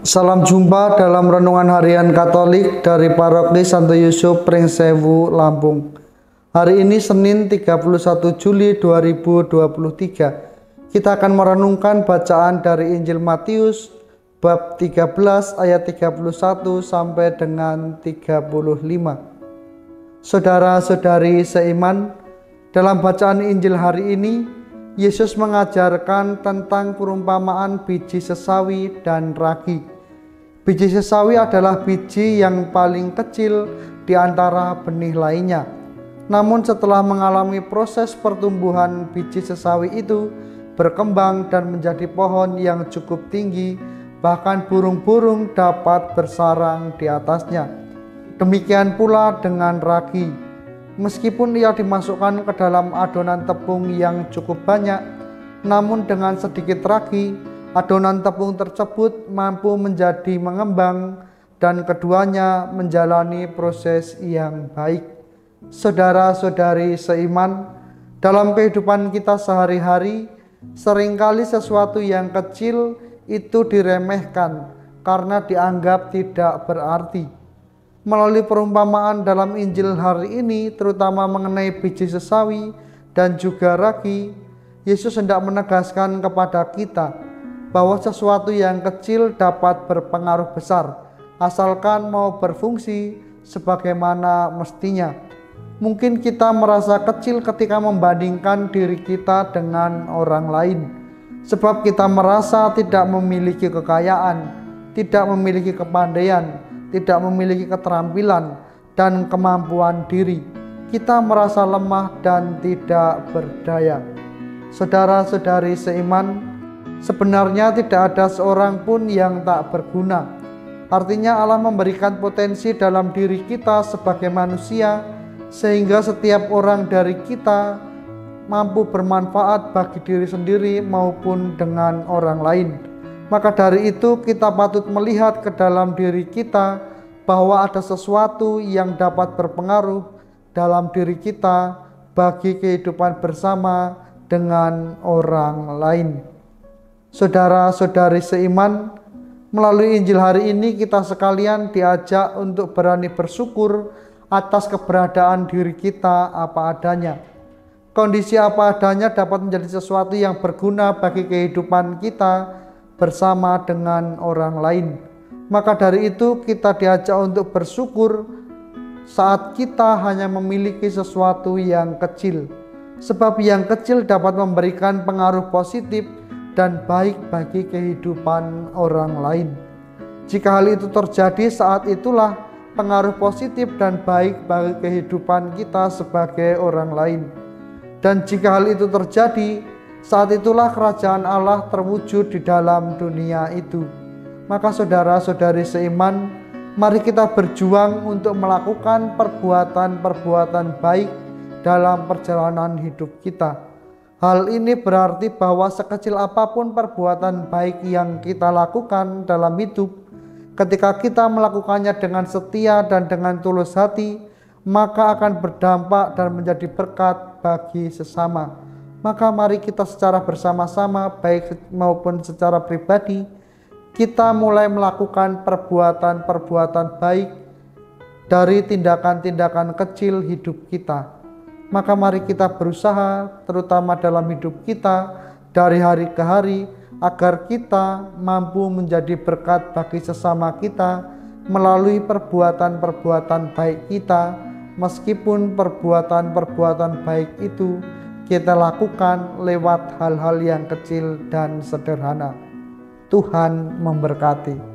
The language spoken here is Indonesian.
Salam jumpa dalam Renungan Harian Katolik dari Paroki Santo Yusuf Pringsewu, Lampung. Hari ini Senin 31 Juli 2023. Kita akan merenungkan bacaan dari Injil Matius bab 13 ayat 31 sampai dengan 35. Saudara-saudari seiman, dalam bacaan Injil hari ini Yesus mengajarkan tentang perumpamaan biji sesawi dan ragi. Biji sesawi adalah biji yang paling kecil di antara benih lainnya. Namun setelah mengalami proses pertumbuhan, biji sesawi itu berkembang dan menjadi pohon yang cukup tinggi, bahkan burung-burung dapat bersarang di atasnya. Demikian pula dengan ragi. Meskipun ia dimasukkan ke dalam adonan tepung yang cukup banyak, namun dengan sedikit ragi, adonan tepung tersebut mampu menjadi mengembang dan keduanya menjalani proses yang baik. Saudara-saudari seiman, dalam kehidupan kita sehari-hari, seringkali sesuatu yang kecil itu diremehkan karena dianggap tidak berarti. Melalui perumpamaan dalam Injil hari ini, terutama mengenai biji sesawi dan juga ragi, Yesus hendak menegaskan kepada kita bahwa sesuatu yang kecil dapat berpengaruh besar, asalkan mau berfungsi sebagaimana mestinya. Mungkin kita merasa kecil ketika membandingkan diri kita dengan orang lain, sebab kita merasa tidak memiliki kekayaan, tidak memiliki kepandaian, tidak memiliki keterampilan dan kemampuan diri. Kita merasa lemah dan tidak berdaya. Saudara-saudari seiman, sebenarnya tidak ada seorang pun yang tak berguna. Artinya Allah memberikan potensi dalam diri kita sebagai manusia, sehingga setiap orang dari kita mampu bermanfaat bagi diri sendiri maupun dengan orang lain. Maka dari itu kita patut melihat ke dalam diri kita bahwa ada sesuatu yang dapat berpengaruh dalam diri kita bagi kehidupan bersama dengan orang lain. Saudara-saudari seiman, melalui Injil hari ini kita sekalian diajak untuk berani bersyukur atas keberadaan diri kita apa adanya. Kondisi apa adanya dapat menjadi sesuatu yang berguna bagi kehidupan kita bersama dengan orang lain. Maka dari itu kita diajak untuk bersyukur saat kita hanya memiliki sesuatu yang kecil. Sebab yang kecil dapat memberikan pengaruh positif dan baik bagi kehidupan orang lain. Jika hal itu terjadi, saat itulah pengaruh positif dan baik bagi kehidupan kita sebagai orang lain. Dan jika hal itu terjadi, saat itulah kerajaan Allah terwujud di dalam dunia itu. Maka saudara-saudari seiman, mari kita berjuang untuk melakukan perbuatan-perbuatan baik dalam perjalanan hidup kita. Hal ini berarti bahwa sekecil apapun perbuatan baik yang kita lakukan dalam hidup, ketika kita melakukannya dengan setia dan dengan tulus hati, maka akan berdampak dan menjadi berkat bagi sesama. Maka mari kita secara bersama-sama, baik maupun secara pribadi, kita mulai melakukan perbuatan-perbuatan baik dari tindakan-tindakan kecil hidup kita. Maka mari kita berusaha, terutama dalam hidup kita dari hari ke hari, agar kita mampu menjadi berkat bagi sesama kita melalui perbuatan-perbuatan baik kita, meskipun perbuatan-perbuatan baik itu kita lakukan lewat hal-hal yang kecil dan sederhana. Tuhan memberkati.